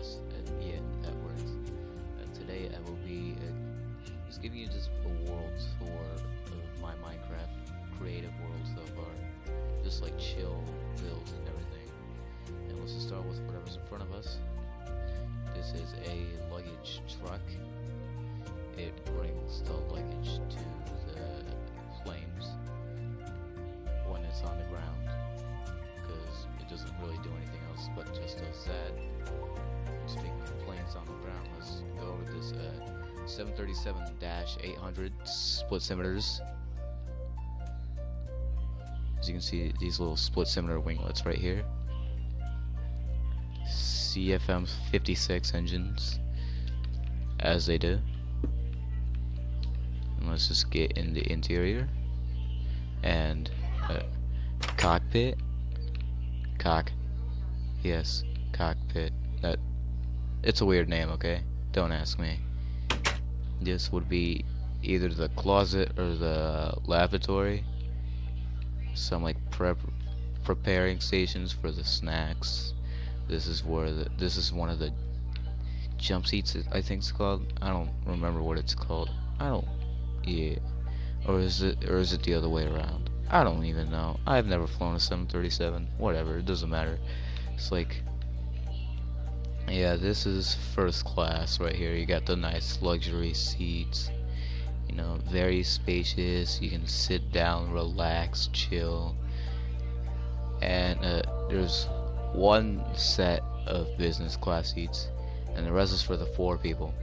Yes, yeah, that works. Today I will be just giving you just a world tour of my Minecraft creative world so far. Just like chill builds and everything. And let's just start with whatever's in front of us. This is a luggage truck. It brings the luggage to the flames when it's on the ground, because it doesn't really do anything else but just does that. Speaking of planes on the ground, let's go over this 737-800 split simiters. As you can see, these little split simiter winglets right here. CFM 56 engines, as they do. And let's just get in the interior and cockpit. Yes, cockpit. That it's a weird name, okay? Don't ask me. This would be either the closet or the lavatory. Some like preparing stations for the snacks. This is where this is one of the jump seats, I think it's called. I don't remember what it's called. Yeah. Or is it the other way around? I don't even know. I've never flown a 737. Whatever, it doesn't matter. It's like, yeah, this is first class right here. You got the nice luxury seats. You know, very spacious. You can sit down, relax, chill. And there's one set of business class seats, and the rest is for the 4 people.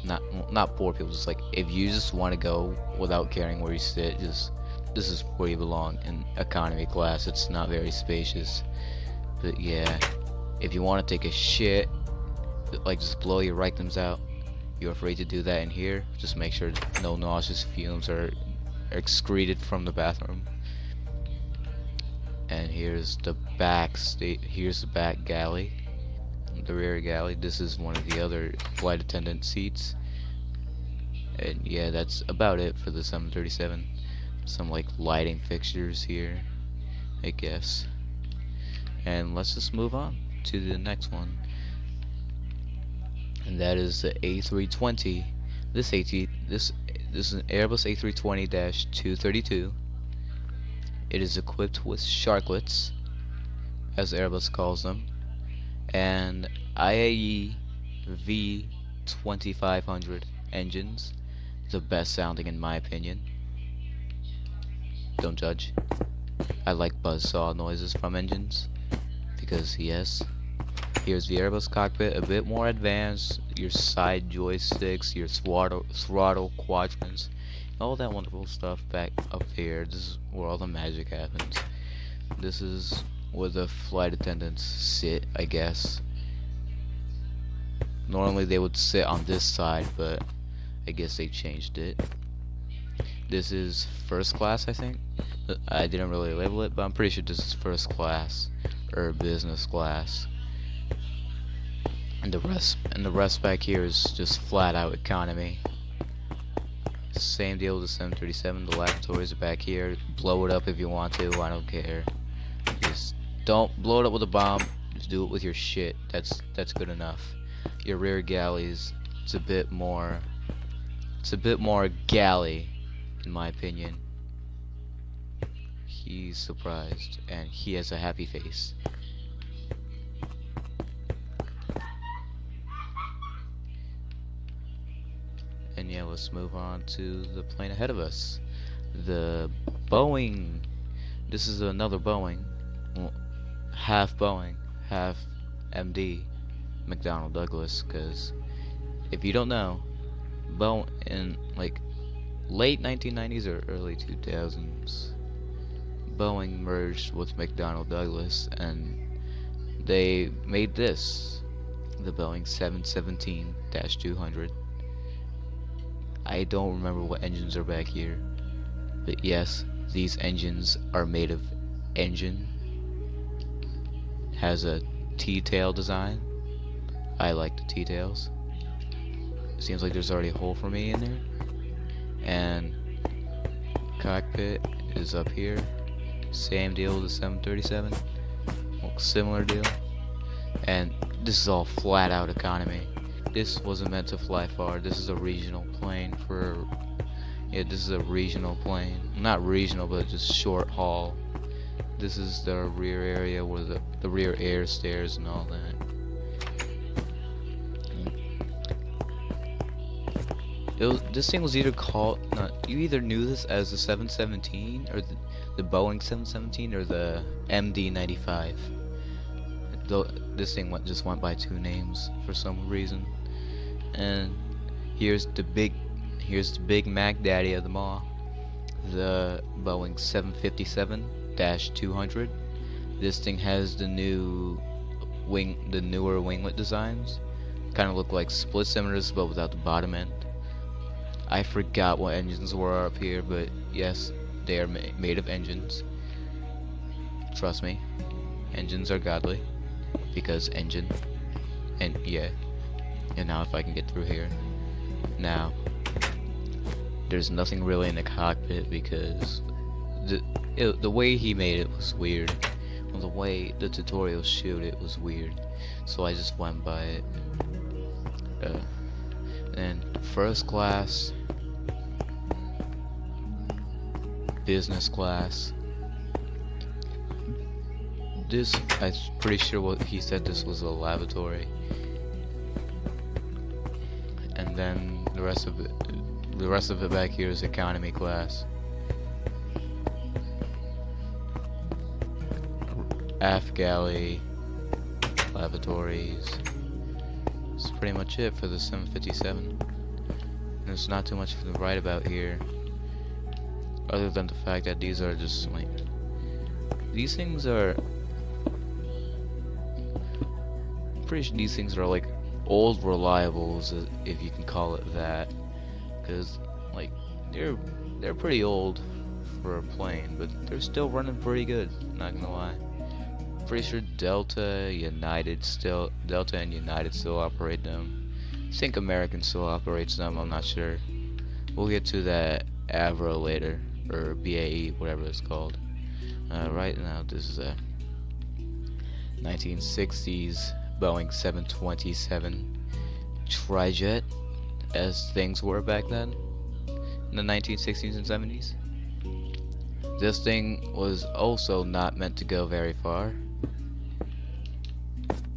Not 4 people. Just like if you just want to go without caring where you sit, just this is where you belong. In economy class, it's not very spacious. But yeah, if you want to take a shit, like just blow your rectums out, you're afraid to do that in here, just make sure no nauseous fumes are excreted from the bathroom. And here's the back here's the back galley, the rear galley. This is one of the other flight attendant seats. And yeah, that's about it for the 737. Some like lighting fixtures here, I guess. And let's just move on to the next one, and that is the A320. This is an Airbus A320-232. It is equipped with sharklets, as Airbus calls them, and IAE V2500 engines, the best sounding in my opinion. Don't judge. I like buzzsaw noises from engines, because yes, here's the Airbus cockpit, a bit more advanced, your side joysticks, your throttle quadrants, all that wonderful stuff back up here. This is where all the magic happens. This is where the flight attendants sit, I guess. Normally they would sit on this side, but I guess they changed it. This is first class, I think. I didn't really label it, but I'm pretty sure this is first class or business class. And the rest back here is just flat out economy. Same deal with the 737. The lavatories are back here. Blow it up if you want to. I don't care. Just don't blow it up with a bomb. Just do it with your shit. That's good enough. Your rear galleys, it's a bit more galley, in my opinion. He's surprised, and he has a happy face. And yeah, let's move on to the plane ahead of us. The Boeing. This is another Boeing. Well, half Boeing, half MD, McDonnell Douglas. Because if you don't know, Boeing in like late 1990s or early 2000s, Boeing merged with McDonnell Douglas, and they made this, the Boeing 717-200. I don't remember what engines are back here, but yes, these engines are made of engine. Has a T-tail design. I like the T-tails. Seems like there's already a hole for me in there. And cockpit is up here. Same deal with the 737. Well, similar deal. And This is all flat out economy. This wasn't meant to fly far. This is a regional plane for, yeah, this is a regional plane. Not regional, but just short haul. This is the rear area where the rear air stairs and all that. This thing was either called, you either knew this as the 717 or the Boeing 717 or the MD-95. This thing just went by two names for some reason. And here's the big Mac Daddy of them all, the Boeing 757-200. This thing has the newer winglet designs. Kind of look like split cylinders, but without the bottom end. I forgot what engines were up here, but yes, they are made of engines. Trust me, engines are godly, because engine, and yeah. And now if I can get through here. Now, there's nothing really in the cockpit because the way he made it was weird. Well, the way the tutorial showed it was weird. So I just went by it. And first class, business class. This, I'm pretty sure what he said, this was a lavatory. And then the rest of it back here is economy class. Aft galley, lavatories. That's pretty much it for the 757. There's not too much to write about here, other than the fact that these are just like, these things are, pretty sure these things are like old reliables, if you can call it that, because like they're pretty old for a plane, but they're still running pretty good, not gonna lie. Pretty sure Delta and United still operate them. I think American still operates them, I'm not sure. We'll get to that Avro later, or BAE, whatever it's called. Right now this is a 1960s Boeing 727 trijet, as things were back then in the 1960s and 70s. This thing was also not meant to go very far,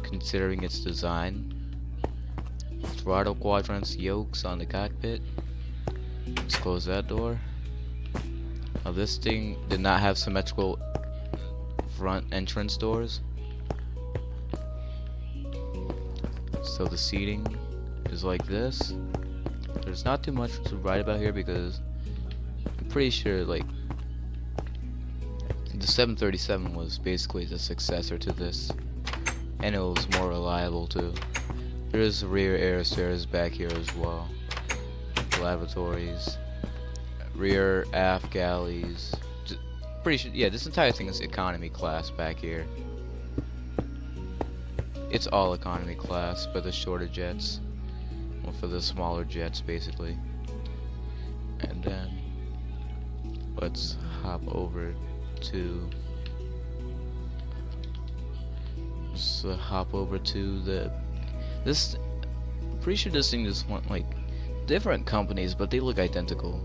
considering its design. Throttle quadrants yokes on the cockpit. Let's close that door. Now this thing did not have symmetrical front entrance doors, so the seating is like this. There's not too much to write about here because I'm pretty sure like the 737 was basically the successor to this, and it was more reliable too. There's rear air stairs back here as well, lavatories, rear aft galleys. Pretty sure, yeah, this entire thing is economy class back here. It's all economy class for the shorter jets, or for the smaller jets basically. And then let's hop over to this. Pretty sure this thing just went like different companies, but they look identical.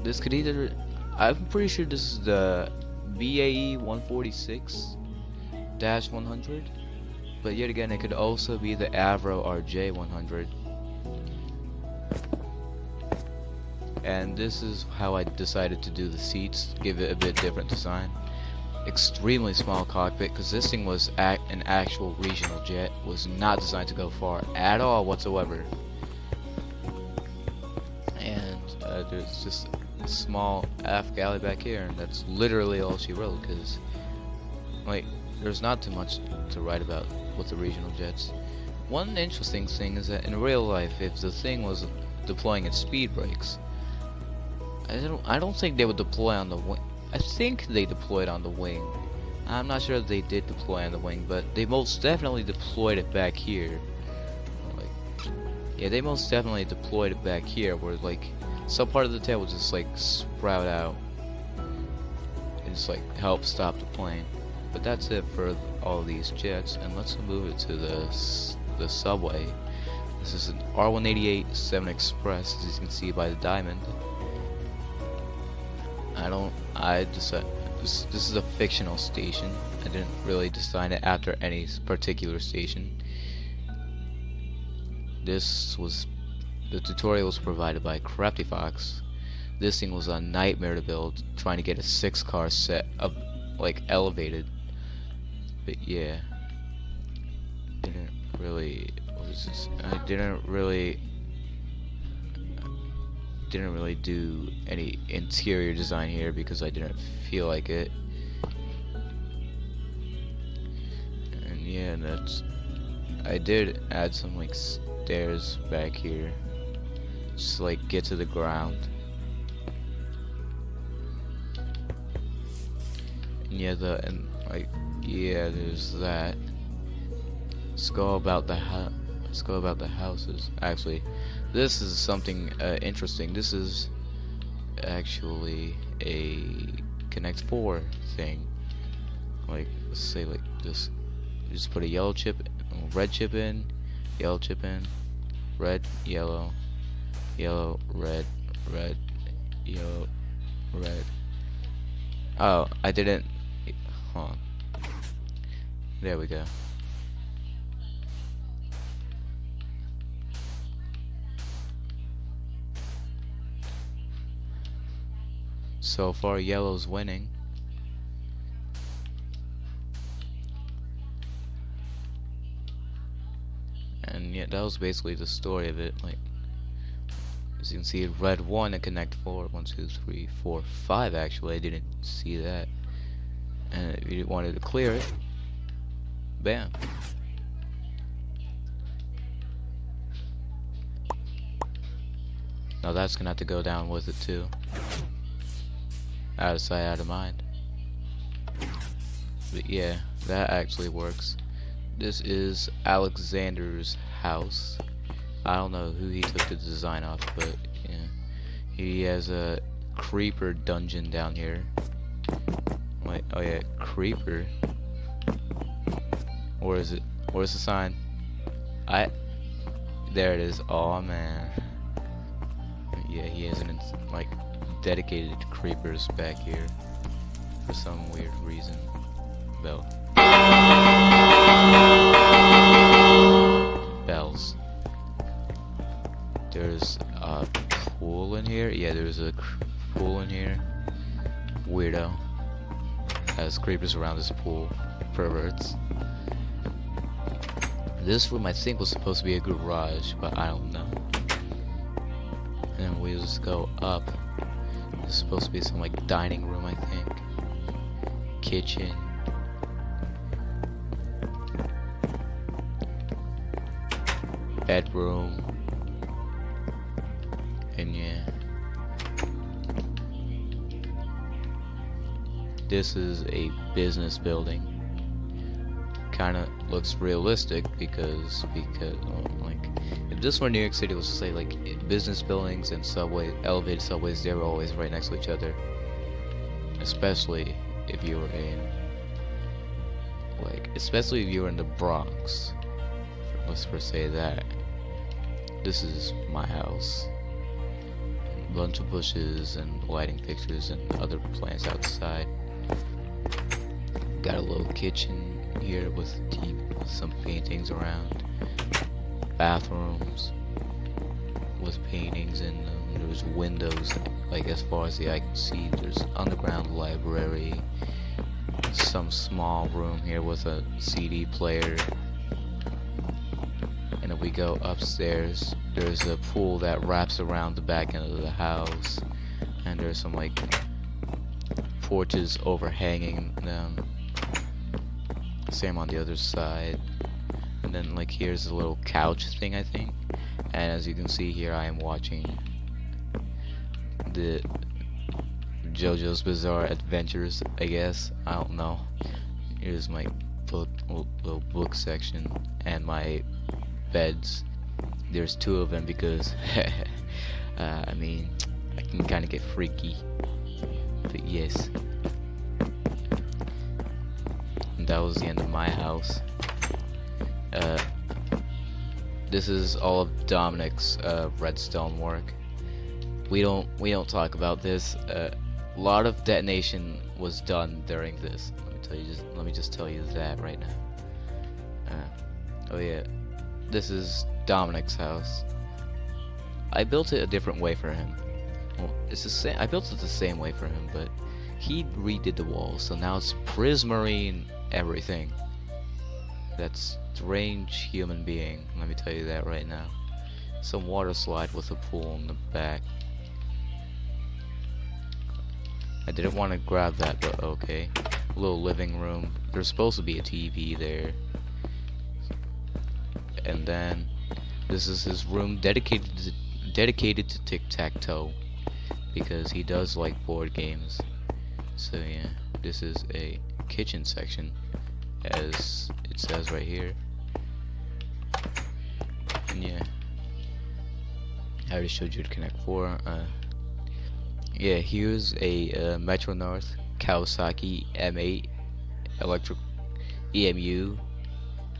This could either, I'm pretty sure this is the BAE 146-100, but yet again it could also be the Avro RJ 100. And this is how I decided to do the seats, give it a bit different design. Extremely small cockpit, because this thing was an actual regional jet, was not designed to go far at all whatsoever. And there's just a small aft galley back here, and that's literally all she wrote, because like there's not too much to write about with the regional jets. One interesting thing is that in real life, if the thing was deploying its speed brakes, I don't think they would deploy on the wing. I think they deployed on the wing. I'm not sure if they did deploy on the wing, but they most definitely deployed it back here. Like, yeah, they most definitely deployed it back here, where like some part of the tail would just like sprout out and just like help stop the plane. But that's it for all these jets, and let's move it to the subway. This is an R188 7 Express, as you can see by the diamond. This is a fictional station. I didn't really design it after any particular station. The tutorial was provided by Crafty Fox. This thing was a nightmare to build, trying to get a 6-car set up, like, elevated. But yeah, I didn't really do any interior design here because I didn't feel like it. And yeah, I did add some like stairs back here, just to, like, get to the ground. And yeah, there's that. Let's go about the houses. Actually, this is something interesting. This is actually a Connect 4 thing. Like, let's say like this. You just put a yellow chip, red chip in, yellow chip in, red, yellow, yellow, red, red, yellow, red. Oh, I didn't. Hold on. There we go. So far, yellow's winning. And yeah, that was basically the story of it. Like, as you can see, red 1 and Connect 4. 1, 2, 3, 4, 5. Actually, I didn't see that. And if you wanted to clear it, bam. Now that's gonna have to go down with it too. Out of sight, out of mind. But yeah, that actually works. This is Alexander's house. I don't know who he took the design off, but yeah. He has a creeper dungeon down here. Wait, oh yeah, creeper. Where is it? Where's the sign? There it is. Oh man. Yeah, he has an like dedicated creepers back here for some weird reason. Bell. Bells. There's a pool in here. Yeah, there's a pool in here. Weirdo. Has creepers around this pool. Perverts. This room I think was supposed to be a garage, but I don't know. And then we just go up. This is supposed to be some like dining room, I think. Kitchen. Bedroom. And yeah. This is a business building. Kinda looks realistic because like, if this were New York City, let's say like business buildings and elevated subways, they were always right next to each other. Especially if you were in the Bronx. Let's first say that. This is my house. A bunch of bushes and lighting fixtures and other plants outside. Got a little kitchen here with some paintings around. Bathrooms with paintings in them. There's windows, like as far as the eye can see. There's underground library. Some small room here with a CD player. And if we go upstairs, there's a pool that wraps around the back end of the house. And there's some like porches overhanging them. Same on the other side. And then like here's a little couch thing, I think. And as you can see here, I am watching the JoJo's Bizarre Adventures, I guess. I don't know. Here's my little book section and my beds. There's 2 of them because I mean, I can kind of get freaky. But yes. that was the end of my house. This is all of Dominic's redstone work. We don't talk about this. A lot of detonation was done during this. Let me just tell you that right now. Oh yeah, this is Dominic's house. I built it a different way for him. Well, it's the same. I built it the same way for him, but he redid the walls, so now it's prismarine everything. That's strange human being. Let me tell you that right now. Some water slide with a pool in the back. I didn't want to grab that, but okay. Little living room. There's supposed to be a TV there. And then this is his room dedicated to tic-tac-toe, because he does like board games. So yeah, this is a kitchen section, as it says right here. And yeah, I already showed you the Connect 4. Yeah, here's a Metro North Kawasaki M8 electric EMU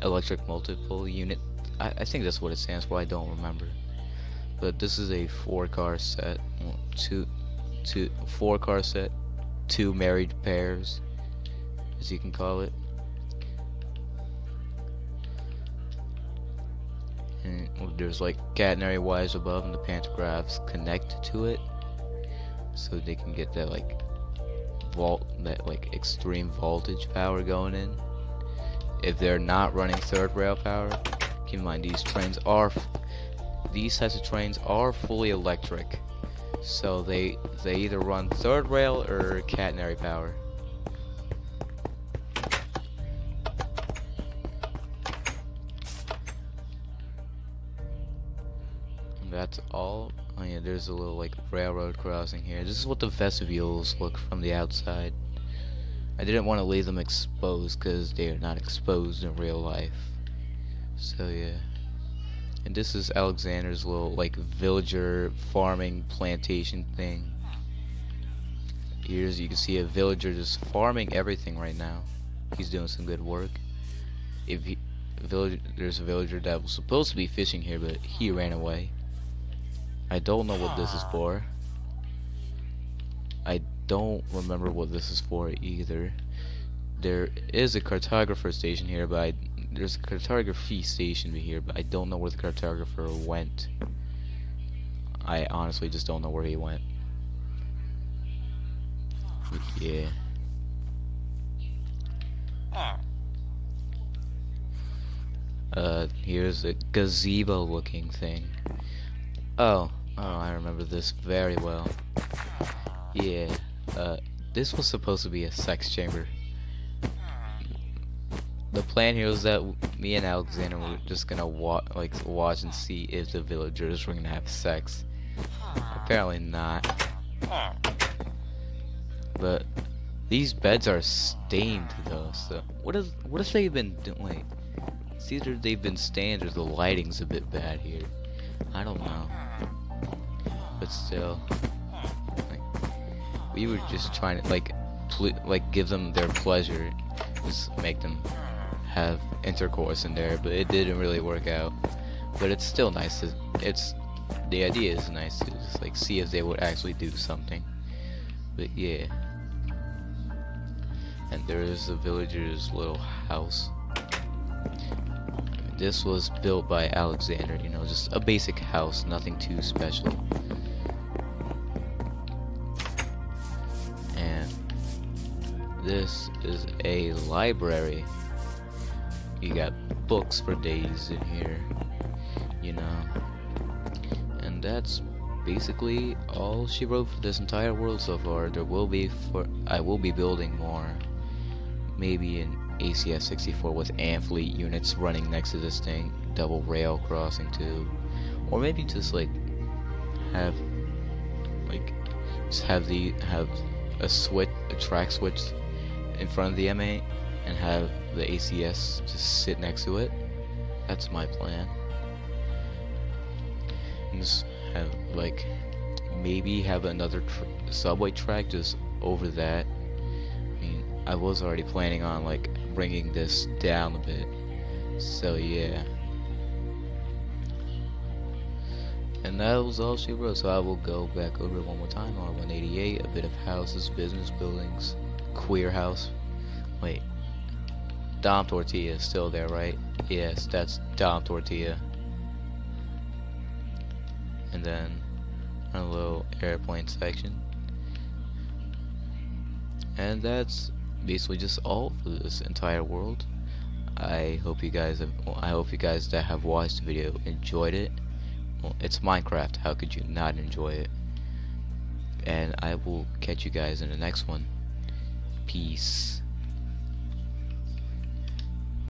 electric multiple unit. I think that's what it stands for. I don't remember. But this is a 4-car set, 4-car set, 2 married pairs, as you can call it. And there's like catenary wires above, and the pantographs connect to it, so they can get that like extreme voltage power going in. If they're not running third rail power, keep in mind these types of trains are fully electric, so they either run third rail or catenary power. And that's all. Oh yeah, there's a little like railroad crossing here. This is what the vestibules look from the outside. I didn't want to leave them exposed because they are not exposed in real life. So yeah. And this is Alexander's little like villager farming plantation thing. Here's, you can see a villager just farming everything right now. He's doing some good work. There's a villager that was supposed to be fishing here, but he ran away. I don't know what this is for. I don't remember what this is for either. There is a cartographer station here, but there's a cartography station here, but I don't know where the cartographer went. I honestly just don't know where he went. But yeah. Here's a gazebo looking thing. Oh, I remember this very well. Yeah, this was supposed to be a sex chamber. The plan here was that me and Alexander were just gonna watch and see if the villagers were gonna have sex. Apparently not. But these beds are stained though, so what if they've been doing? It's either they've been stained or the lighting's a bit bad here. I don't know. But still, we were just trying to give them their pleasure, just make them have intercourse in there, but it didn't really work out. But it's still nice to, the idea is nice to just like see if they would actually do something. But yeah. And there is a villager's little house. This was built by Alexander, you know, just a basic house, nothing too special. And this is a library. You got books for days in here, you know. And that's basically all she wrote for this entire world so far. I will be building more. Maybe an ACS 64 with Amphlete units running next to this thing, double rail crossing too, or maybe just like have a track switch in front of the M8 and have the ACS just sit next to it. That's my plan. And just have maybe have another subway track just over that. I mean, I was already planning on bringing this down a bit. So yeah. And that was all she wrote, so I will go back over it one more time. R188, a bit of houses, business buildings, queer house. Wait, Dom Tortilla is still there, right? Yes, that's Dom Tortilla. And then a little airplane section. And that's basically just all for this entire world. I hope you guys that have watched the video enjoyed it. Well, it's Minecraft, how could you not enjoy it? And I will catch you guys in the next one. Peace.